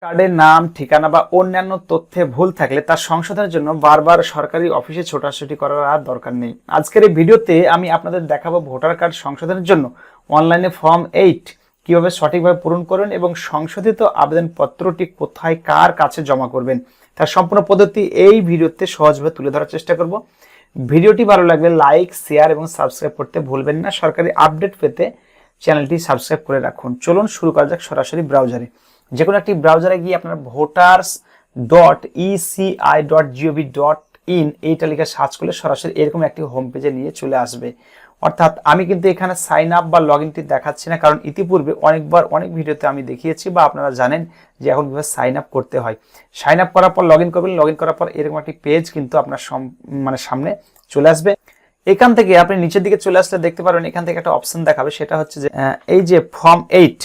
কার্ডের নাম, ঠিকানা বা অন্যান্য তথ্যে ভুল থাকলে তা সংশোধনের জন্য বারবার সরকারি অফিসে ছোটাছুটি করার আর দরকার নেই। আজকের এই ভিডিওতে আমি আপনাদের দেখাবো ভোটার কার্ড সংশোধনের জন্য অনলাইনে ফর্ম 8 কিভাবে সঠিকভাবে পূরণ করবেন এবং সংশোধিত আবেদনপত্রটি কোথায় কার কাছে জমা করবেন তার সম্পূর্ণ পদ্ধতি এই ভিডিওতে সহজভাবে তুলে ধরার চেষ্টা করব। ভিডিওটি ভালো লাগলে লাইক, শেয়ার এবং সাবস্ক্রাইব করতে ভুলবেন না। সরকারি আপডেট পেতে চ্যানেলটি সাবস্ক্রাইব করে রাখুন। চলুন শুরু করা যাক সরাসরি ব্রাউজারে। যে কোনো একটি ব্রাউজারে গিয়ে আপনার voters.eci.gov.in এইটা লিখে সার্চ করলে সরাসরি এরকম একটি হোম পেজে নিয়ে চলে আসবে। অর্থাৎ আমি কিন্তু এখানে সাইন আপ বা লগ ইনটি দেখাচ্ছি না, কারণ ইতিপূর্বে অনেক ভিডিওতে আমি দেখিয়েছি বা আপনারা জানেন যে এখন কিভাবে সাইন আপ করতে হয়। সাইন আপ করার পর লগ ইন করবেন, লগ ইন করার পর এরকম একটি পেজ কিন্তু আপনার সামনে চলে আসবে। এখান থেকে আপনি নিচের দিকে চলে আসলে দেখতে পারবেন এখান থেকে একটা অপশন দেখাবে, সেটা হচ্ছে যে এই যে ফর্ম 8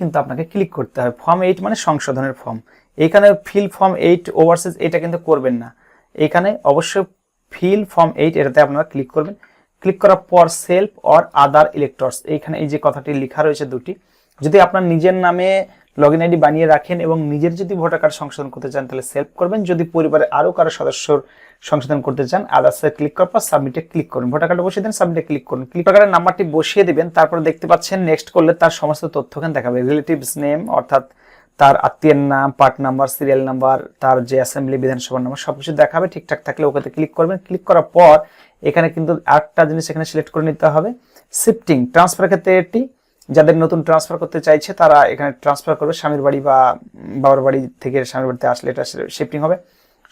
কিন্তু আপনাকে ক্লিক করতে হবে। ফর্ম 8 মানে সংশোধনের ফর্ম। এখানে ফিল ফর্ম 8 ওভারসিজ এটা কিন্তু করবেন না, এখানে অবশ্যই ফিল ফর্ম 8 এটাতে আপনারা ক্লিক করবেন। ক্লিক করার পর সেলফ অর আদার ইলেক্টরস, এইখানে এই যে কথাটি লেখা রয়েছে দুটি, যদি আপনার নিজের নামে লগইন আইডি বানিয়ে রাখেন এবং নিজের যদি ভোটার কার্ড সংশোধন করতে চান তাহলে সেলফ করবেন, যদি পরিবারে আরো কারো সদস্যর সংশোধন করতে চান আদার্সে ক্লিক করার পর সাবমিটে ক্লিক করুন। ভোটার কার্ড বসিয়ে দেন, সাবমিটে ক্লিক করুন। ক্লিক কার্ডের নাম্বারটি বসিয়ে দিবেন, তারপর দেখতে পাচ্ছেন নেক্সট করলে তার সমস্ত তথ্যখান দেখাবে। রিলেটিভস নেম অর্থাৎ তার আত্মীয়ের নাম, পার্ট নাম্বার, সিরিয়াল নাম্বার, তার যে অ্যাসেম্বলি বিধানসভার নাম্বার সবকিছু দেখাবে। ঠিকঠাক থাকলে ওকেতে ক্লিক করবেন। ক্লিক করার পর এখানে কিন্তু আরেকটা জিনিস এখানে সিলেক্ট করে নিতে হবে, শিফটিং। ট্রান্সফার ক্ষেত্রে এটি যাদের নতুন ট্রান্সফার করতে চাইছে তারা এখানে ট্রান্সফার করবে, স্বামীর বাড়ি বা বাবার বাড়ি থেকে স্বামীর বাড়িতে আসলে এটা শিফটিং হবে।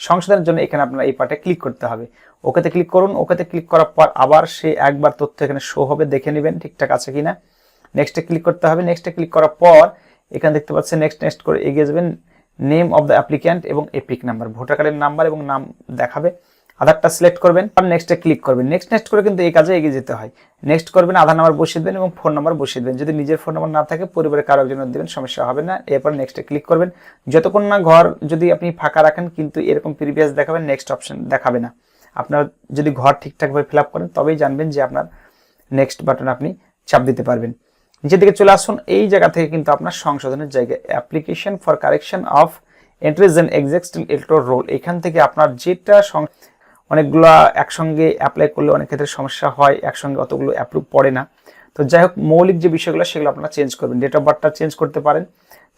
সংশোধনের জন্য এখানে আপনারা এই পার্টে ক্লিক করতে হবে। ওকেতে ক্লিক করুন। ওকেতে ক্লিক করার পর আবার সে একবার তথ্য এখানে শো হবে, দেখে নেবেন ঠিকঠাক আছে কিনা। নেক্সটে ক্লিক করতে হবে। নেক্সটে ক্লিক করার পর এখানে দেখতে পাচ্ছেন নেক্সট করে এগিয়ে যাবেন। নেম অফ দ্য অ্যাপ্লিক্যান্ট এবং এপিক নাম্বার, ভোটার কার্ডের নাম্বার এবং নাম দেখাবে। আধারটা সিলেক্ট করবেন আর নেক্সটে ক্লিক করবেন। নেক্সট করে কিন্তু এই কাজে এগিয়ে যেতে হয়। নেক্সট করবেন, আধার নাম্বার বসিয়ে দেবেন এবং ফোন নাম্বার বসিয়ে দেবেন। যদি নিজের ফোন নাম্বার না থাকে পরিবারের কারো একজনের দেবেন, সমস্যা হবে না। এরপর নেক্সটে ক্লিক করবেন। যতক্ষণ না ঘর যদি আপনি ফাঁকা রাখেন কিন্তু এরকম প্রিভিয়াস দেখাবেন, নেক্সট অপশন দেখাবে না। আপনার যদি ঘর ঠিকঠাকভাবে ফিল আপ করেন তবেই জানবেন যে আপনার নেক্সট বাটন আপনি চাপ দিতে পারবেন। নিচের দিকে চলে আসুন। এই জায়গা থেকে কিন্তু আপনার সংশোধনের জায়গা application for correction of entries and existing electoral roll, এখান থেকে আপনার যেটা অনেকগুলো একসঙ্গে অ্যাপ্লাই করলে অনেক ক্ষেত্রে সমস্যা হয়, একসঙ্গে অতগুলো অ্যাপ্রুভ পড়ে না। তো যাই হোক মৌলিক যে বিষয়গুলো সেগুলো আপনারা চেঞ্জ করবেন। ডেট অফ বার্থটা চেঞ্জ করতে পারেন,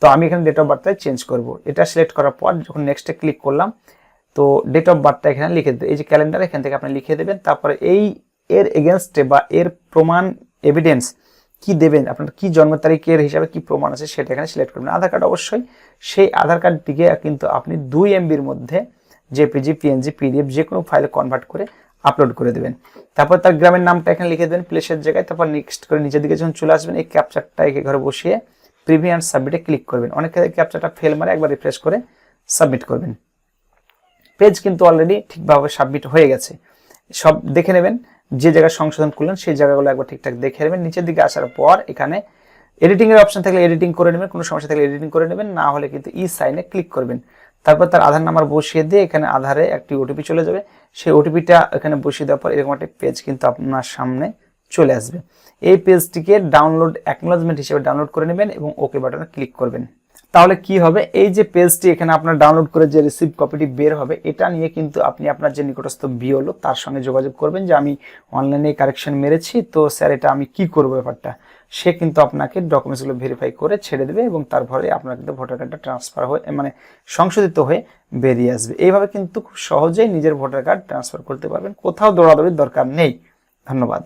তো আমি এখানে ডেট অফ বার্থটাই চেঞ্জ করব। এটা সিলেক্ট করার পর যখন নেক্সটে ক্লিক করলাম তো ডেট অফ বার্থটা এখানে লিখে দেবেন। এই যে ক্যালেন্ডার এখান থেকে আপনি লিখে দেবেন। তারপরে এর এগেনস্টে বা এর প্রমাণ এভিডেন্স কি দেবেন, আপনার কি জন্ম তারিখের হিসাবে কি প্রমাণ আছে সেটা এখানে সিলেক্ট করবেন। আধার কার্ড অবশ্যই, সেই আধার কার্ডটিকে কিন্তু আপনি 2 MBর মধ্যে জেপিজি, পিএনজি, পিডিএফ যে কোনো ফাইলে কনভার্ট করে আপলোড করে দেবেন। তারপর তার গ্রামের নামটা এখানে লিখে দেবেন প্লেসের জায়গায়। তারপর নেক্সট করে নিচের দিকে যখন চলে আসবেন এই ক্যাপচারটা একে ঘরে বসিয়ে প্রিভিউ অ্যান্ড সাবমিটে ক্লিক করবেন। অনেক ক্ষেত্রে ক্যাপচারটা ফেল মারে, একবার রিফ্রেশ করে সাবমিট করবেন। পেজ কিন্তু অলরেডি ঠিকভাবে সাবমিট হয়ে গেছে। সব দেখে নেবেন, যে জায়গায় সংশোধন করলেন সেই জায়গাগুলো একবার ঠিকঠাক দেখে নেবেন। নিচের দিকে আসার পর এখানে এডিটিং এর অপশন থাকলে এডিটিং করে নেবেন, কোনো সমস্যা থাকলে এডিটিং করে নেবেন, না হলে কিন্তু ই সাইনে ক্লিক করবেন। তারপর তার আধার নাম্বার বসিয়ে দিয়ে এখানে আধারে একটি ওটিপি চলে যাবে, সেই ওটিপিটা এখানে বসিয়ে দেওয়ার পর এরকম একটা পেজ কিন্তু আপনার সামনে চলে আসবে। এই পেজটিকে ডাউনলোড অ্যাকনোলেজমেন্ট হিসেবে ডাউনলোড করে নেবেন এবং ওকে বাটনে ক্লিক করবেন। তাহলে কি হবে, এই যে পেজটি এখানে আপনার ডাউনলোড করে যে রিসিভ কপিটি বের হবে এটা নিয়ে কিন্তু আপনি আপনার যে নিকটস্থ বিওলো তার সঙ্গে যোগাযোগ করবেন যে আমি অনলাইনে কারেকশন মেরেছি, তো স্যার এটা আমি কি করবো ব্যাপারটা। সে কিন্তু আপনাকে ডকুমেন্টসগুলো ভেরিফাই করে ছেড়ে দেবে এবং তারপরে আপনার কিন্তু ভোটার কার্ডটা ট্রান্সফার হয়ে সংশোধিত হয়ে বেরিয়ে আসবে। এইভাবে কিন্তু খুব সহজেই নিজের ভোটার কার্ড ট্রান্সফার করতে পারবেন, কোথাও দৌড়াদৌড়ির দরকার নেই। ধন্যবাদ।